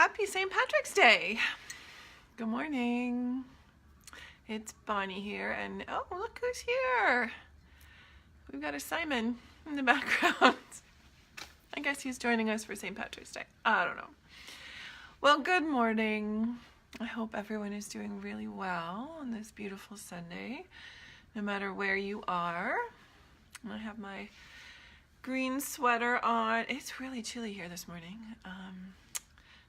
Happy St. Patrick's Day. Good morning. It's Bonnie here, and oh, look who's here. We've got a Simon in the background. I guess he's joining us for St. Patrick's Day. I don't know. Well, good morning. I hope everyone is doing really well on this beautiful Sunday, no matter where you are. I have my green sweater on. It's really chilly here this morning,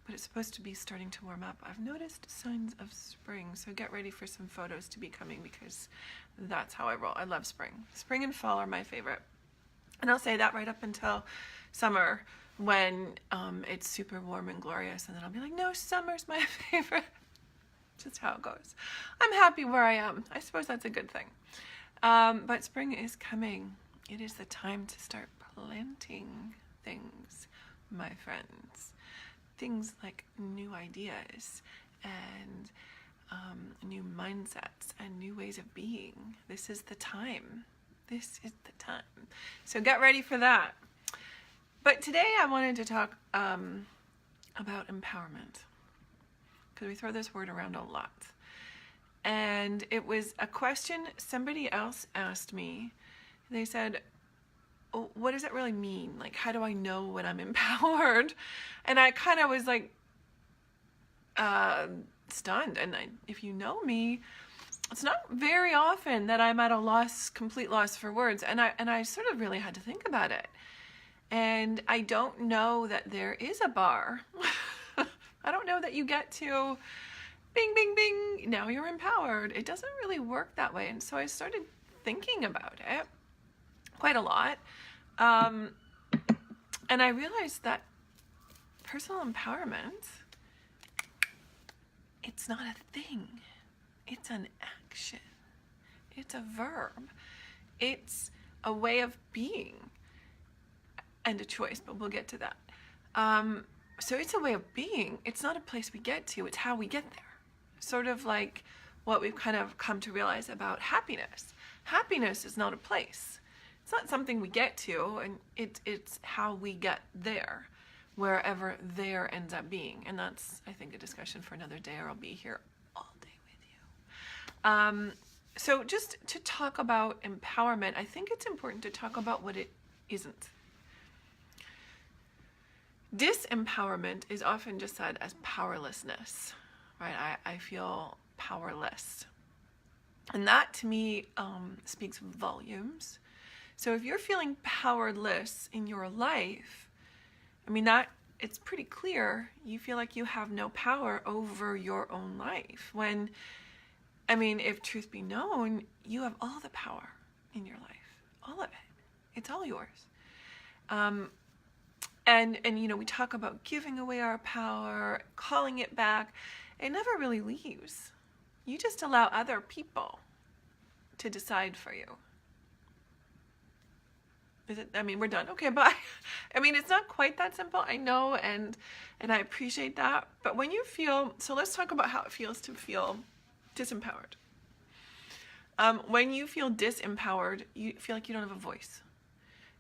but it's supposed to be starting to warm up. I've noticed signs of spring, so get ready for some photos to be coming because that's how I roll. I love spring. Spring and fall are my favorite. And I'll say that right up until summer when it's super warm and glorious, and then I'll be like, no, summer's my favorite. Just how it goes. I'm happy where I am. I suppose that's a good thing. But spring is coming. It is the time to start planting things, my friends. Things like new ideas and new mindsets and new ways of being. This is the time. This is the time. So get ready for that. But today I wanted to talk about empowerment, because we throw this word around a lot. And it was a question somebody else asked me. They said, oh, what does it really mean? Like, how do I know when I'm empowered? And I kind of was like stunned. And if you know me, it's not very often that I'm at a complete loss for words. And I sort of really had to think about it. And I don't know that there is a bar. I don't know that you get to bing, bing, bing, now you're empowered. It doesn't really work that way. And so I started thinking about it quite a lot. And I realized that personal empowerment, it's not a thing. It's an action. It's a verb. It's a way of being and a choice, but we'll get to that. So it's a way of being. It's not a place we get to. It's how we get there. Sort of like what we've kind of come to realize about happiness. Happiness is not a place. It's not something we get to, and it's how we get there, wherever there ends up being. And that's, I think, a discussion for another day, or I'll be here all day with you. So just to talk about empowerment, I think it's important to talk about what it isn't. Disempowerment is often just said as powerlessness, right? I feel powerless. And that to me speaks volumes. So if you're feeling powerless in your life, I mean, it's pretty clear you feel like you have no power over your own life. When, I mean, if truth be known, you have all the power in your life, all of it. It's all yours. And you know, we talk about giving away our power, calling it back. It never really leaves. You just allow other people to decide for you. Is it? I mean, we're done. Okay, bye. I mean, it's not quite that simple. I know, and I appreciate that. But when you feel, so let's talk about how it feels to feel disempowered. When you feel disempowered, you feel like you don't have a voice.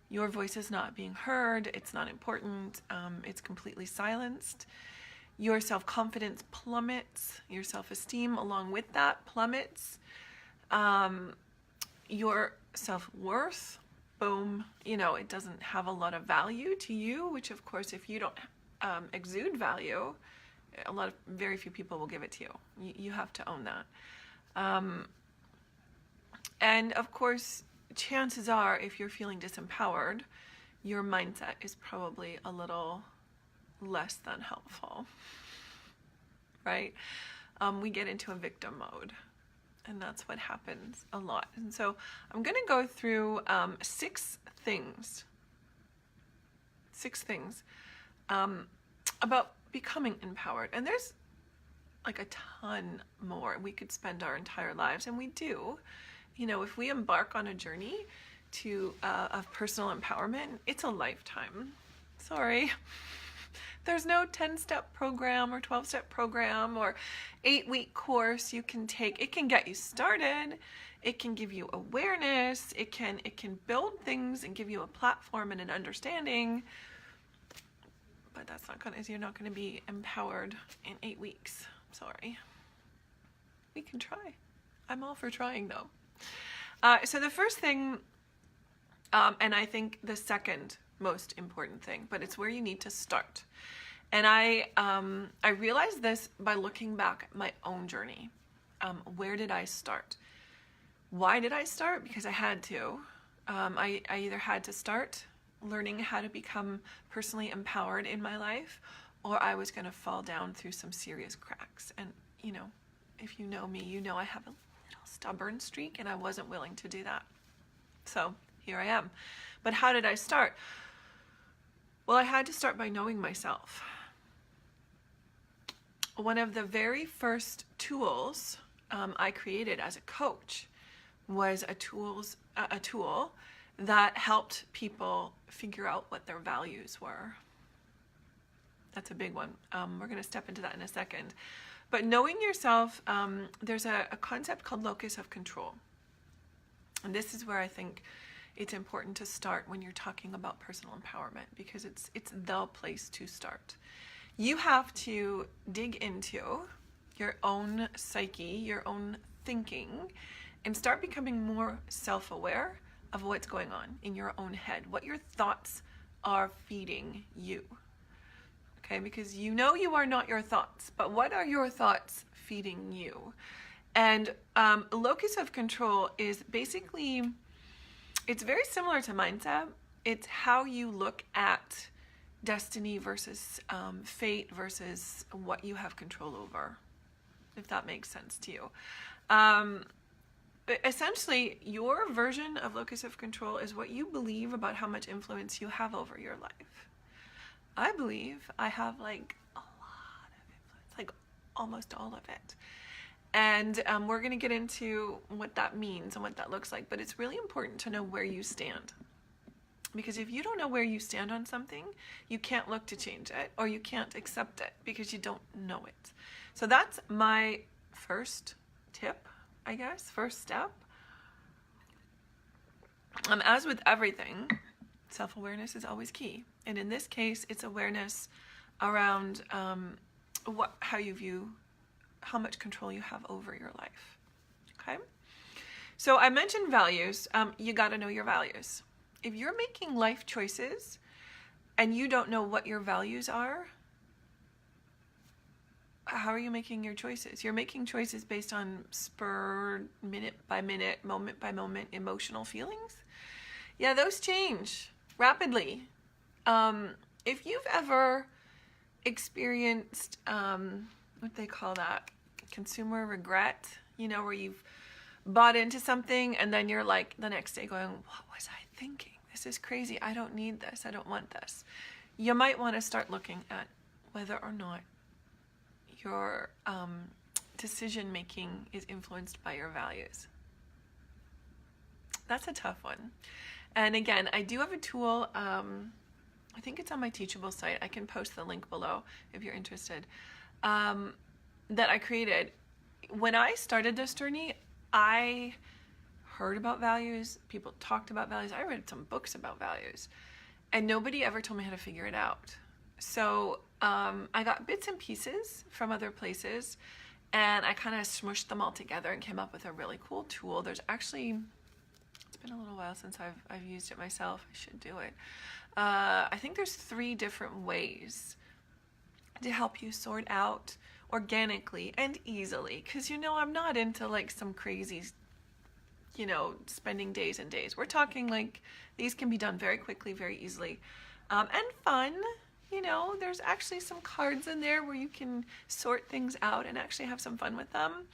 Your voice is not being heard. It's not important. It's completely silenced. Your self-confidence plummets. Your self-esteem along with that plummets. Your self-worth, boom, you know, it doesn't have a lot of value to you, which of course, if you don't exude value, very few people will give it to you. You have to own that. And of course, chances are, if you're feeling disempowered, your mindset is probably a little less than helpful, right? We get into a victim mode, and that's what happens a lot. And so I'm going to go through 6 things about becoming empowered. And there's like a ton more. We could spend our entire lives, and we do. You know, if we embark on a journey of personal empowerment, it's a lifetime. Sorry. There's no 10-step program or 12-step program or 8-week course you can take. It can get you started. It can give you awareness. It can build things and give you a platform and an understanding. But you're not gonna be empowered in 8 weeks. Sorry. We can try. I'm all for trying though. So the first thing, and I think the second most important thing, but it's where you need to start. And I realized this by looking back at my own journey. Where did I start? Why did I start? Because I had to. I either had to start learning how to become personally empowered in my life, or I was going to fall down through some serious cracks. And, you know, if you know me, you know I have a little stubborn streak, and I wasn't willing to do that. So here I am. But how did I start? Well, I had to start by knowing myself. One of the very first tools I created as a coach was a tool that helped people figure out what their values were. That's a big one. We're going to step into that in a second. But knowing yourself, there's a concept called locus of control. And this is where I think it's important to start when you're talking about personal empowerment, because it's the place to start. You have to dig into your own psyche, your own thinking, and start becoming more self-aware of what's going on in your own head, what your thoughts are feeding you. Okay, because you know you are not your thoughts, but what are your thoughts feeding you? And locus of control is basically, it's very similar to mindset. It's how you look at destiny versus fate versus what you have control over, if that makes sense to you. Essentially, your version of locus of control is what you believe about how much influence you have over your life. I believe I have like a lot of influence, like almost all of it. And we're going to get into what that means and what that looks like, but it's really important to know where you stand. Because if you don't know where you stand on something, you can't look to change it, or you can't accept it because you don't know it. So that's my first tip, I guess, first step. As with everything, self-awareness is always key. And in this case, it's awareness around how you view, how much control you have over your life. Okay? So I mentioned values. You got to know your values. If you're making life choices and you don't know what your values are, how are you making your choices? You're making choices based on spur, minute by minute, moment by moment emotional feelings. Yeah, those change rapidly. If you've ever experienced, what they call that, consumer regret, you know, where you've bought into something and then you're like the next day going, what was I thinking? This is crazy. I don't need this. I don't want this. You might want to start looking at whether or not your decision making is influenced by your values. That's a tough one. And again, I do have a tool, I think it's on my Teachable site. I can post the link below if you're interested, that I created. When I started this journey, I heard about values, people talked about values, I read some books about values, and nobody ever told me how to figure it out. So I got bits and pieces from other places, and I kind of smushed them all together and came up with a really cool tool. There's actually, it's been a little while since I've used it myself. I should do it. I think there's 3 different ways to help you sort out organically and easily, because you know I'm not into like some crazy, you know, spending days and days. We're talking like these can be done very quickly, very easily, and fun. You know, there's actually some cards in there where you can sort things out and actually have some fun with them.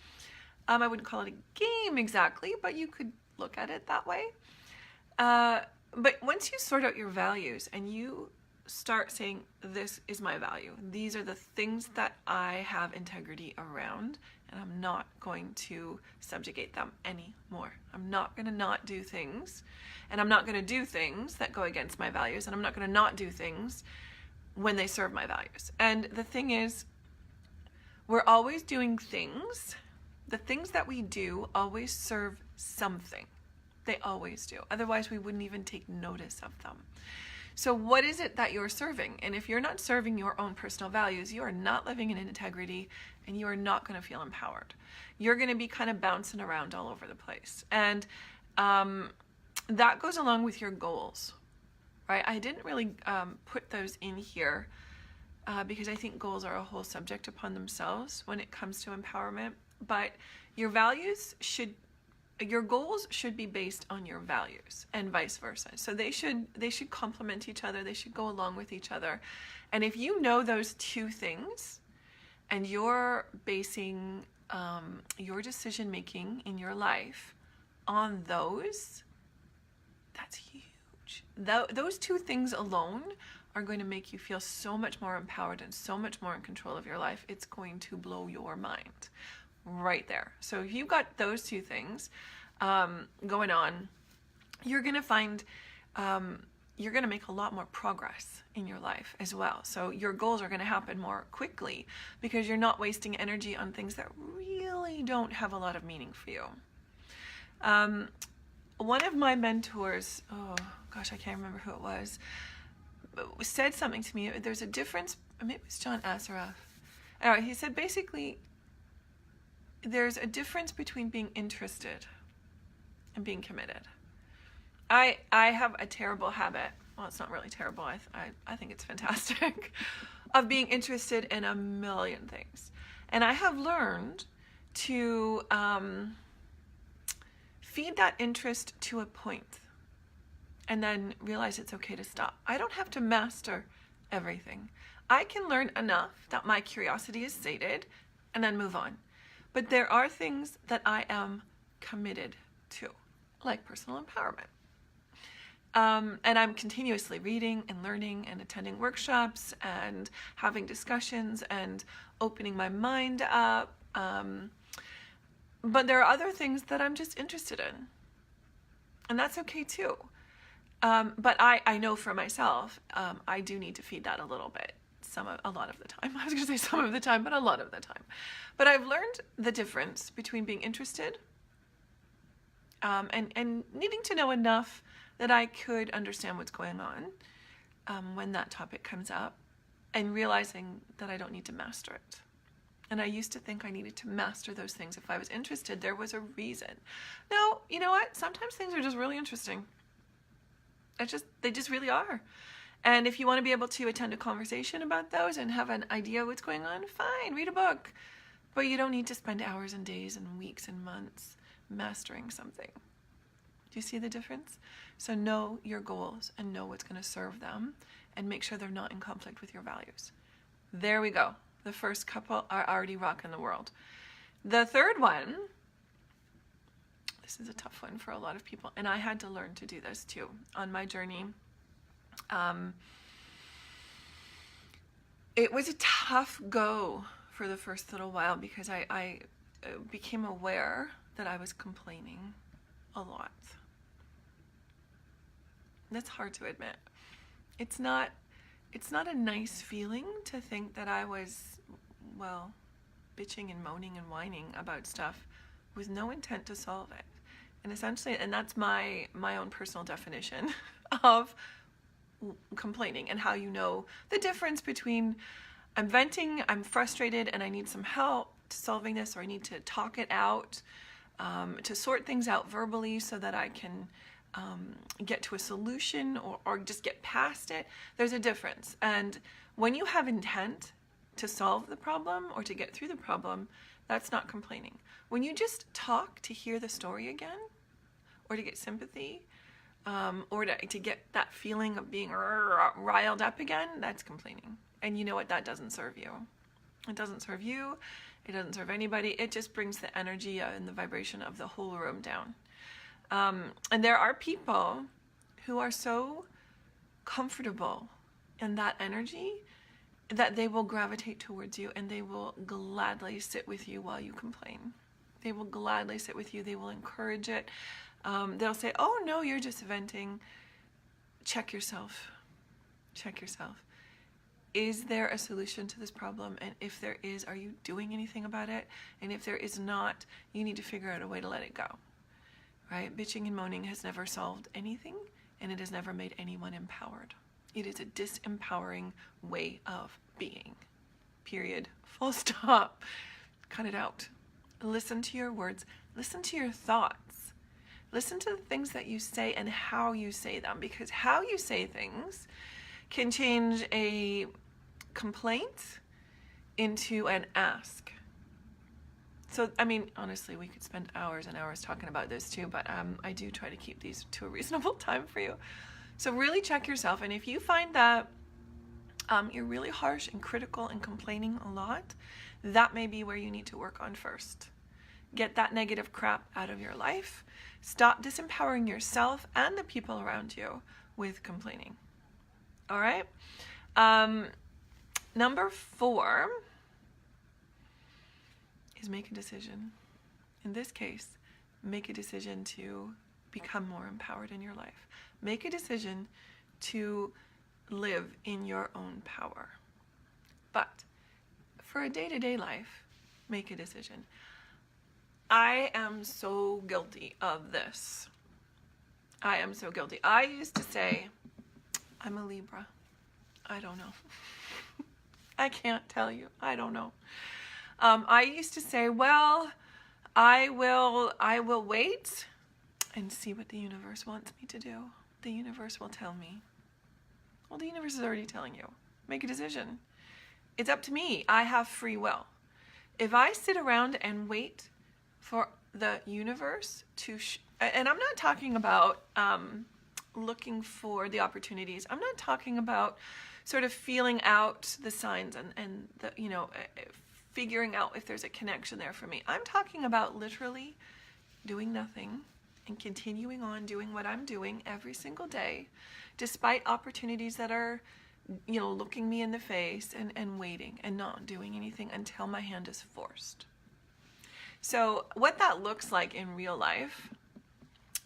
I wouldn't call it a game exactly, but you could look at it that way. But once you sort out your values and you start saying, this is my value, these are the things that I have integrity around, and I'm not going to subjugate them anymore. I'm not going to not do things, and I'm not going to do things that go against my values, and I'm not going to not do things when they serve my values. And the thing is, we're always doing things. The things that we do always serve something. They always do. Otherwise, we wouldn't even take notice of them. So what is it that you're serving? And if you're not serving your own personal values, you are not living in integrity, and you are not going to feel empowered. You're going to be kind of bouncing around all over the place. And that goes along with your goals, right? I didn't really put those in here because I think goals are a whole subject upon themselves when it comes to empowerment. But your goals should be based on your values, and vice versa. So they should complement each other. They should go along with each other. And if you know those two things, and you're basing your decision making in your life on those, that's huge. Those two things alone are going to make you feel so much more empowered and so much more in control of your life. It's going to blow your mind right there. So if you've got those two things going on, you're going to find you're going to make a lot more progress in your life as well. So your goals are going to happen more quickly because you're not wasting energy on things that really don't have a lot of meaning for you. One of my mentors, oh gosh, I can't remember who it was, said something to me. There's a difference, maybe it was John Assaraf. Anyway, he said basically there's a difference between being interested and being committed. I have a terrible habit, well, it's not really terrible, I think it's fantastic, of being interested in a million things. And I have learned to feed that interest to a point and then realize it's okay to stop. I don't have to master everything. I can learn enough that my curiosity is sated and then move on. But there are things that I am committed to, like personal empowerment. And I'm continuously reading and learning and attending workshops and having discussions and opening my mind up. But there are other things that I'm just interested in. And that's okay too. But I know for myself, I do need to feed that a little bit. A lot of the time. I was going to say some of the time, but a lot of the time. But I've learned the difference between being interested and needing to know enough that I could understand what's going on when that topic comes up, and realizing that I don't need to master it. And I used to think I needed to master those things. If I was interested, there was a reason. No, you know what? Sometimes things are just really interesting. They just really are. And if you want to be able to attend a conversation about those and have an idea of what's going on, fine, read a book. But you don't need to spend hours and days and weeks and months mastering something. Do you see the difference? So know your goals and know what's going to serve them, and make sure they're not in conflict with your values. There we go. The first couple are already rocking the world. The third one, this is a tough one for a lot of people, and I had to learn to do this too on my journey. It was a tough go for the first little while because I became aware that I was complaining a lot. That's hard to admit. It's not a nice feeling to think that I was, well, bitching and moaning and whining about stuff with no intent to solve it. And essentially, and that's my own personal definition of complaining, and how you know the difference between I'm venting, I'm frustrated, and I need some help to solving this, or I need to talk it out, to sort things out verbally so that I can get to a solution or just get past it. There's a difference. And when you have intent to solve the problem or to get through the problem, that's not complaining. When you just talk to hear the story again, or to get sympathy, or to get that feeling of being riled up again, that's complaining. And you know what? That doesn't serve you. It doesn't serve you. It doesn't serve anybody. It just brings the energy and the vibration of the whole room down. And there are people who are so comfortable in that energy that they will gravitate towards you, and they will gladly sit with you while you complain. They will gladly sit with you. They will encourage it. They'll say, oh no, you're just venting. Check yourself. Check yourself. Is there a solution to this problem? And if there is, are you doing anything about it? And if there is not, you need to figure out a way to let it go. Right? Bitching and moaning has never solved anything, and it has never made anyone empowered. It is a disempowering way of being. Period. Full stop. Cut it out. Listen to your words. Listen to your thoughts. Listen to the things that you say and how you say them, because how you say things can change a complaint into an ask. So, I mean, honestly, we could spend hours and hours talking about this too, but I do try to keep these to a reasonable time for you. So really check yourself, and if you find that you're really harsh and critical and complaining a lot, that may be where you need to work on first. Get that negative crap out of your life. Stop disempowering yourself and the people around you with complaining. All right? Number 4 is make a decision. In this case, make a decision to become more empowered in your life. Make a decision to live in your own power. But for a day-to-day life, make a decision. I am so guilty of this. I am so guilty. I used to say, I'm a Libra. I don't know. I can't tell you. I don't know. I used to say, well, I will wait and see what the universe wants me to do. The universe will tell me. Well, the universe is already telling you. Make a decision. It's up to me. I have free will. If I sit around and wait for the universe to, and I'm not talking about looking for the opportunities. I'm not talking about sort of feeling out the signs and the, you know, figuring out if there's a connection there for me. I'm talking about literally doing nothing and continuing on doing what I'm doing every single day, despite opportunities that are, you know, looking me in the face, and waiting and not doing anything until my hand is forced. So what that looks like in real life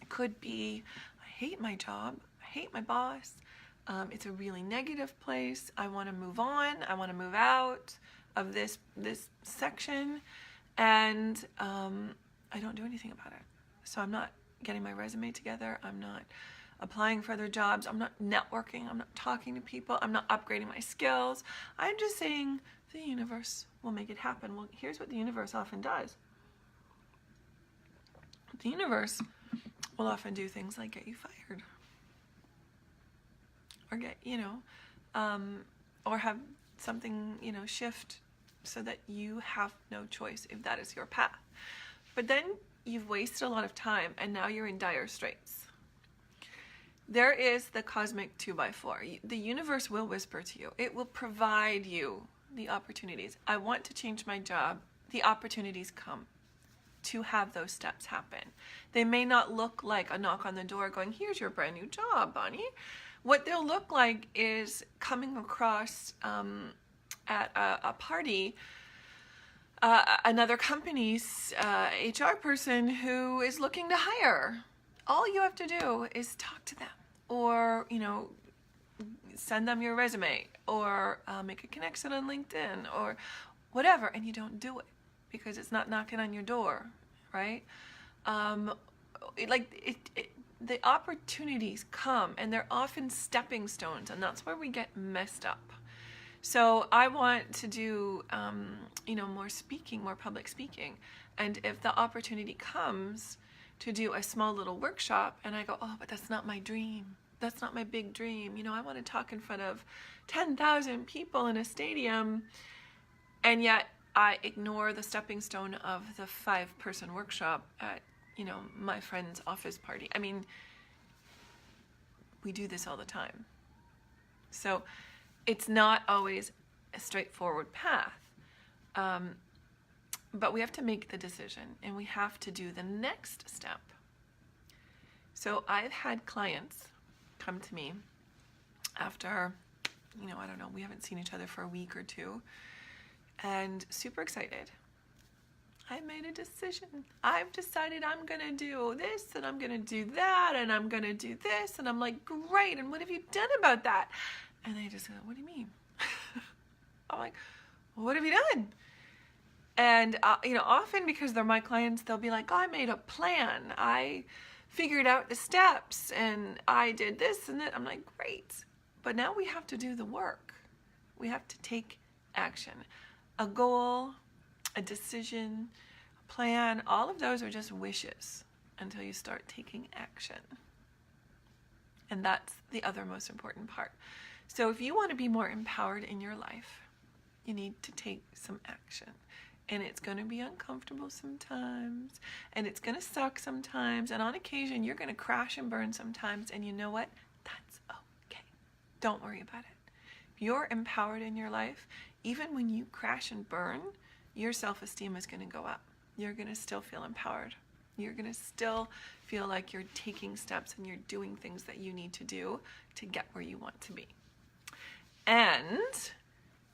could be, I hate my job, I hate my boss, it's a really negative place, I want to move on, I want to move out of this section, and I don't do anything about it. So I'm not getting my resume together, I'm not applying for other jobs, I'm not networking, I'm not talking to people, I'm not upgrading my skills. I'm just saying the universe will make it happen. Well, here's what the universe often does. The universe will often do things like get you fired, or get, you know, or have something, you know, shift so that you have no choice if that is your path. But then you've wasted a lot of time and now you're in dire straits. There is the cosmic 2x4. The universe will whisper to you. It will provide you the opportunities. I want to change my job. The opportunities come to have those steps happen. They may not look like a knock on the door going, here's your brand new job, Bonnie. What they'll look like is coming across at a party another company's HR person who is looking to hire. All you have to do is talk to them, or, you know, send them your resume, or make a connection on LinkedIn, or whatever, and you don't do it because it's not knocking on your door, right? The opportunities come, and they're often stepping stones, and that's where we get messed up. So I want to do, you know, more speaking, more public speaking. And if the opportunity comes to do a small little workshop, and I go, oh, but that's not my dream. That's not my big dream. You know, I want to talk in front of 10,000 people in a stadium. And yet I ignore the stepping stone of the 5-person workshop at, you know, my friend's office party. I mean, we do this all the time. So it's not always a straightforward path, but we have to make the decision, and we have to do the next step. So I've had clients come to me after, you know, I don't know, we haven't seen each other for a week or two, and super excited. I made a decision. I've decided I'm gonna do this, and I'm gonna do that, and I'm gonna do this, and I'm like, great, and what have you done about that? And they just go, what do you mean? I'm like, well, what have you done? And, you know, often because they're my clients, they'll be like, oh, I made a plan. I figured out the steps, and I did this and that. I'm like, great. But now we have to do the work. We have to take action. A goal, a decision, a plan, all of those are just wishes until you start taking action. And that's the other most important part. So if you want to be more empowered in your life, you need to take some action. And it's going to be uncomfortable sometimes, and it's going to suck sometimes, and on occasion you're going to crash and burn sometimes, and you know what? That's okay. Don't worry about it. If you're empowered in your life, even when you crash and burn, your self-esteem is going to go up. You're going to still feel empowered. You're going to still feel like you're taking steps and you're doing things that you need to do to get where you want to be. And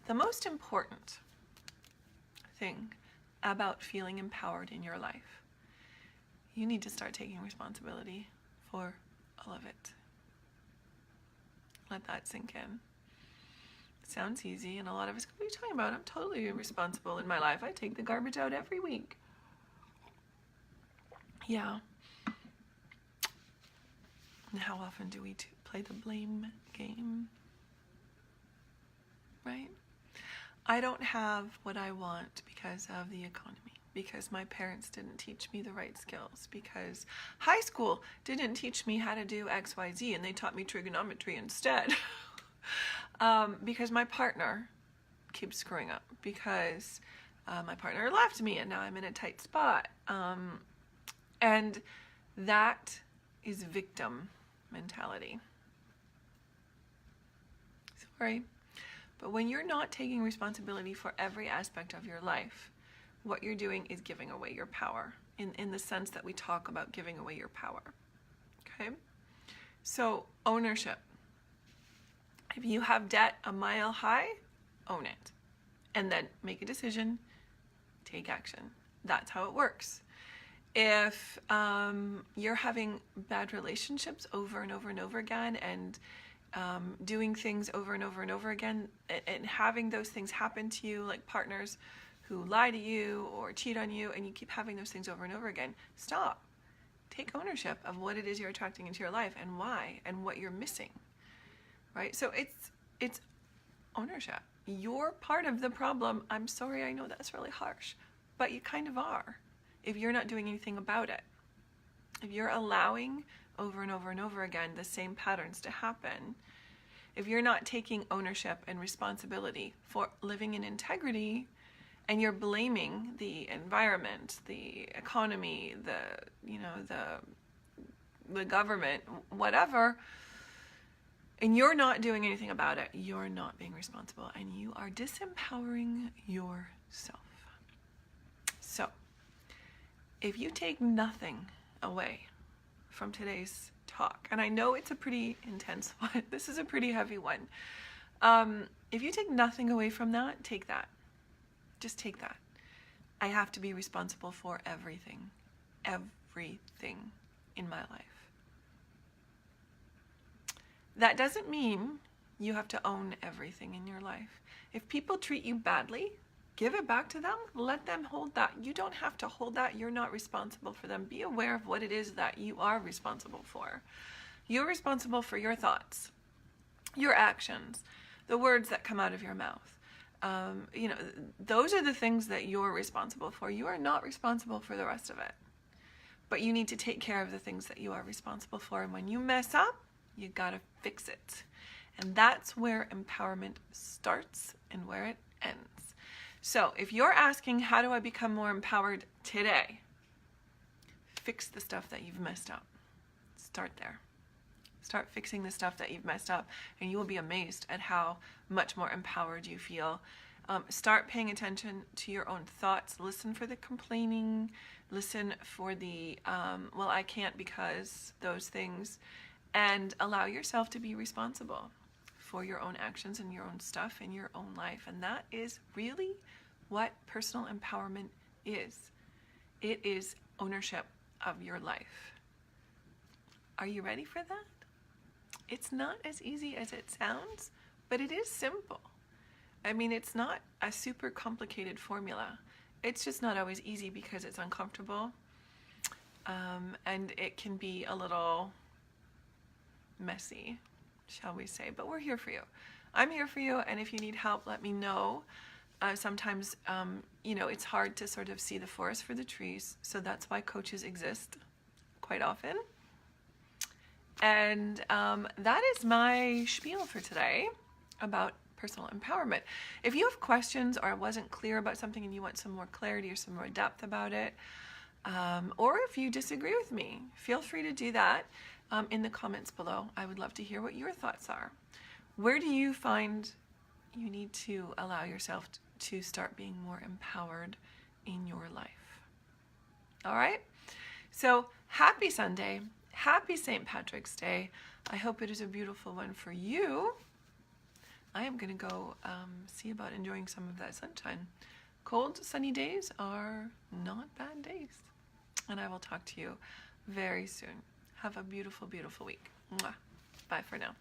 the most important thing about feeling empowered in your life, you need to start taking responsibility for all of it. Let that sink in. It sounds easy, and a lot of us go, what are you talking about? I'm totally responsible in my life. I take the garbage out every week. Yeah. And how often do we play the blame game? Right? I don't have what I want because of the economy, because my parents didn't teach me the right skills, because high school didn't teach me how to do XYZ and they taught me trigonometry instead. Because my partner keeps screwing up, because my partner left me and now I'm in a tight spot. And that is victim mentality. Sorry. But when you're not taking responsibility for every aspect of your life, what you're doing is giving away your power, in the sense that we talk about giving away your power. Okay? So, ownership. If you have debt a mile high, own it. And then make a decision, take action. That's how it works. If you're having bad relationships over and over and over again, and doing things over and over and over again, and having those things happen to you, like partners who lie to you or cheat on you, and you keep having those things over and over again, stop. Take ownership of what it is you're attracting into your life and why, and what you're missing, right? So it's ownership. You're part of the problem. I'm sorry, I know that's really harsh, but you kind of are if you're not doing anything about it. If you're allowing over and over and over again the same patterns to happen, if you're not taking ownership and responsibility for living in integrity, and you're blaming the environment, the economy, the government, whatever, and you're not doing anything about it, you're not being responsible, and you are disempowering yourself. So, if you take nothing away from today's talk, and I know it's a pretty intense one, this is a pretty heavy one. If you take nothing away from that, take that. Just take that. I have to be responsible for everything in my life. That doesn't mean you have to own everything in your life. If people treat you badly, give it back to them. Let them hold that. You don't have to hold that. You're not responsible for them. Be aware of what it is that you are responsible for. You're responsible for your thoughts, your actions, the words that come out of your mouth. Those are the things that you're responsible for. You are not responsible for the rest of it. But you need to take care of the things that you are responsible for. And when you mess up, you gotta fix it. And that's where empowerment starts and where it ends. So if you're asking, how do I become more empowered today? Fix the stuff that you've messed up. Start there. Start fixing the stuff that you've messed up, and you will be amazed at how much more empowered you feel. Start paying attention to your own thoughts. Listen for the complaining. Listen for the, well, I can't because, those things. And allow yourself to be responsible for your own actions and your own stuff in your own life. And that is really what personal empowerment is. It is ownership of your life. Are you ready for that? It's not as easy as it sounds, but it is simple. I mean, it's not a super complicated formula. It's just not always easy because it's uncomfortable. And it can be a little messy. shall we say. But we're here for you. I'm here for you, and if you need help, let me know. Sometimes, it's hard to sort of see the forest for the trees, so that's why coaches exist quite often. And that is my spiel for today about personal empowerment. If you have questions or I wasn't clear about something and you want some more clarity or some more depth about it, or if you disagree with me, feel free to do that in the comments below. I would love to hear what your thoughts are. Where do you find you need to allow yourself to start being more empowered in your life? All right? So happy Sunday. Happy St. Patrick's Day. I hope it is a beautiful one for you. I am going to go see about enjoying some of that sunshine. Cold, sunny days are not bad days. And I will talk to you very soon. Have a beautiful, beautiful week. Mwah. Bye for now.